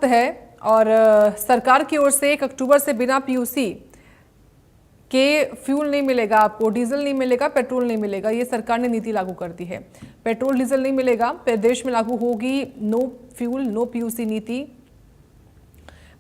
सख्त है और सरकार की ओर से 1 अक्टूबर से बिना पीयूसी के फ्यूल नहीं मिलेगा, आपको डीजल नहीं मिलेगा, पेट्रोल नहीं मिलेगा। ये सरकार ने नीति लागू कर दी है। पेट्रोल डीजल नहीं मिलेगा। प्रदेश में लागू होगी नो फ्यूल नो पीयूसी नीति।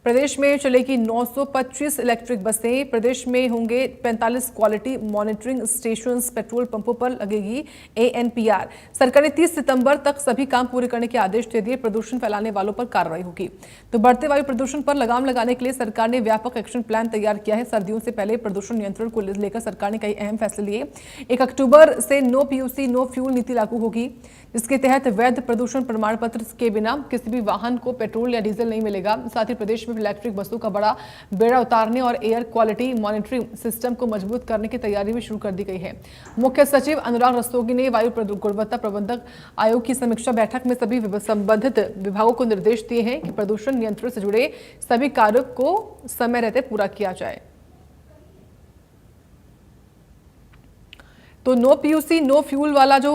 प्रदेश में चलेगी 925 इलेक्ट्रिक बसें। प्रदेश में होंगे 45 क्वालिटी मॉनिटरिंग स्टेशंस। पेट्रोल पंपों पर लगेगी ANPR। सरकार ने 30 सितंबर तक सभी काम पूरे करने के आदेश दे दिए। प्रदूषण फैलाने वालों पर कार्रवाई होगी। तो बढ़ते वायु प्रदूषण पर लगाम लगाने के लिए सरकार ने व्यापक एक्शन प्लान तैयार किया है। सर्दियों से पहले प्रदूषण नियंत्रण को लेकर सरकार ने कई अहम फैसले लिए। 1 अक्टूबर से नो पीयूसी नो फ्यूल नीति लागू होगी, जिसके तहत वैध प्रदूषण प्रमाण पत्र के बिना किसी भी वाहन को पेट्रोल या डीजल नहीं मिलेगा। साथ ही प्रदेश में इलेक्ट्रिक बसों का बड़ा बेड़ा उतारने और एयर क्वालिटी मॉनिटरिंग सिस्टम को मजबूत करने की तैयारी भी शुरू कर दी गई है। मुख्य सचिव अनुराग रस्तोगी ने वायु गुणवत्ता प्रबंधक आयोग की समीक्षा बैठक में सभी संबंधित विभागों को निर्देश दिए हैं कि प्रदूषण नियंत्रण से जुड़े सभी कार्यों को समय रहते पूरा किया जाए। तो नो पीयूसी नो फ्यूल वाला जो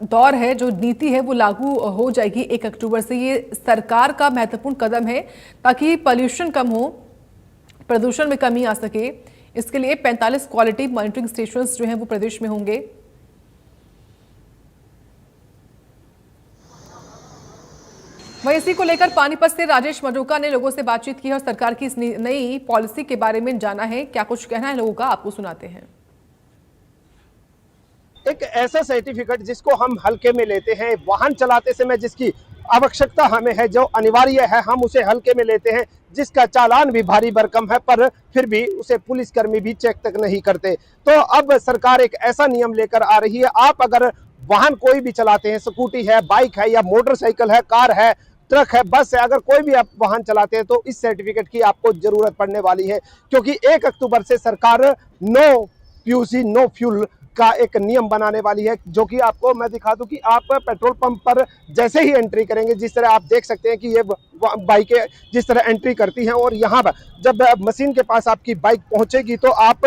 दौर है, जो नीति है, वो लागू हो जाएगी 1 अक्टूबर से। ये सरकार का महत्वपूर्ण कदम है ताकि पॉल्यूशन कम हो, प्रदूषण में कमी आ सके। इसके लिए 45 क्वालिटी मॉनिटरिंग स्टेशंस जो हैं वो प्रदेश में होंगे। वहीं इसी को लेकर पानीपत से राजेश मजोका ने लोगों से बातचीत की है और सरकार की इस नई पॉलिसी के बारे में जाना है। क्या कुछ कहना है लोगों का, आपको सुनाते हैं। एक ऐसा सर्टिफिकेट जिसको हम हल्के में लेते हैं, वाहन चलाते समय जिसकी आवश्यकता हमें है, जो अनिवार्य है, हम उसे हल्के में लेते हैं, जिसका चालान भी भारी भरकम है, पर फिर भी उसे पुलिसकर्मी भी चेक तक नहीं करते। तो अब सरकार एक ऐसा नियम लेकर आ रही है, आप अगर वाहन कोई भी चलाते हैं, स्कूटी है, बाइक है या मोटरसाइकिल है, कार है, ट्रक है, बस है, अगर कोई भी आप वाहन चलाते हैं तो इस सर्टिफिकेट की आपको जरूरत पड़ने वाली है, क्योंकि 1 अक्टूबर से सरकार नो पीयूसी नो फ्यूल का एक नियम बनाने वाली है। जो कि आपको मैं दिखा दूं कि आप पेट्रोल पंप पर जैसे ही एंट्री करेंगे, जिस तरह आप देख सकते हैं कि ये बाइकें जिस तरह एंट्री करती हैं, और यहाँ पर जब मशीन के पास आपकी बाइक पहुंचेगी तो आप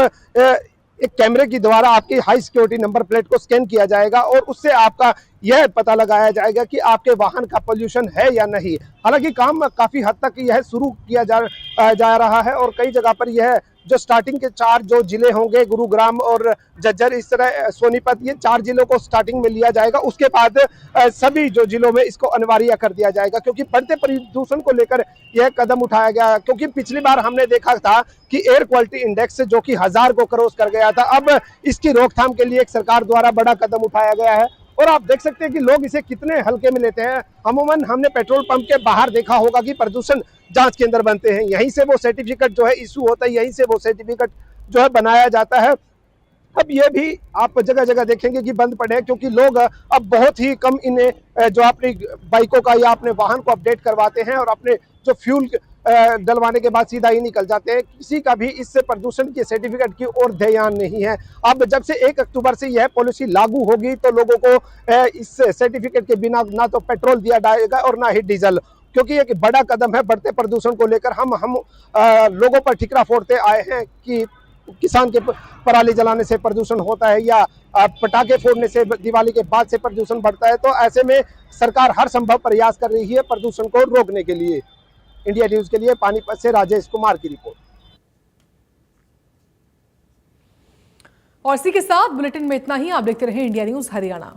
एक कैमरे के द्वारा आपकी हाई सिक्योरिटी नंबर प्लेट को स्कैन किया जाएगा और उससे आपका यह पता लगाया जाएगा कि आपके वाहन का पोल्यूशन है या नहीं। हालांकि काम काफी हद तक यह शुरू किया जा रहा है और कई जगह पर यह जो स्टार्टिंग के 4 जो जिले होंगे, गुरुग्राम और झज्जर, इस तरह सोनीपत, ये 4 जिलों को स्टार्टिंग में लिया जाएगा। उसके बाद सभी जो जिलों में इसको अनिवार्य कर दिया जाएगा, क्योंकि बढ़ते प्रदूषण को लेकर यह कदम उठाया गया। क्योंकि पिछली बार हमने देखा था कि एयर क्वालिटी इंडेक्स जो कि 1000 को क्रॉस कर गया था, अब इसकी रोकथाम के लिए एक सरकार द्वारा बड़ा कदम उठाया गया है। और आप देख सकते हैं कि लोग इसे कितने हल्के में लेते हैं। अमूमन हमने पेट्रोल पंप के बाहर देखा होगा कि प्रदूषण जांच केंद्र बनते हैं, यहीं से वो सर्टिफिकेट जो है इशू होता है, यहीं से वो सर्टिफिकेट जो है बनाया जाता है। अब ये भी आप जगह जगह देखेंगे कि बंद पड़े हैं, क्योंकि लोग अब बहुत ही कम इन्हें जो अपनी बाइकों का या अपने वाहन को अपडेट करवाते हैं और अपने जो फ्यूल डलवाने के बाद सीधा ही निकल जाते हैं। किसी का भी इससे प्रदूषण के सर्टिफिकेट की ओर ध्यान नहीं है। अब जब से 1 अक्टूबर से यह पॉलिसी लागू होगी तो लोगों को इस सर्टिफिकेट के बिना ना तो पेट्रोल दिया जाएगा और ना ही डीजल, क्योंकि एक बड़ा कदम है बढ़ते प्रदूषण को लेकर। हम लोगों पर ठिकरा फोड़ते आए हैं कि किसान के पराली जलाने से प्रदूषण होता है या पटाखे फोड़ने से दिवाली के बाद से प्रदूषण बढ़ता है। तो ऐसे में सरकार हर संभव प्रयास कर रही है प्रदूषण को रोकने के लिए। इंडिया न्यूज के लिए पानीपत से राजेश कुमार की रिपोर्ट। और इसी के साथ बुलेटिन में इतना ही। आप देखते रहे इंडिया न्यूज हरियाणा।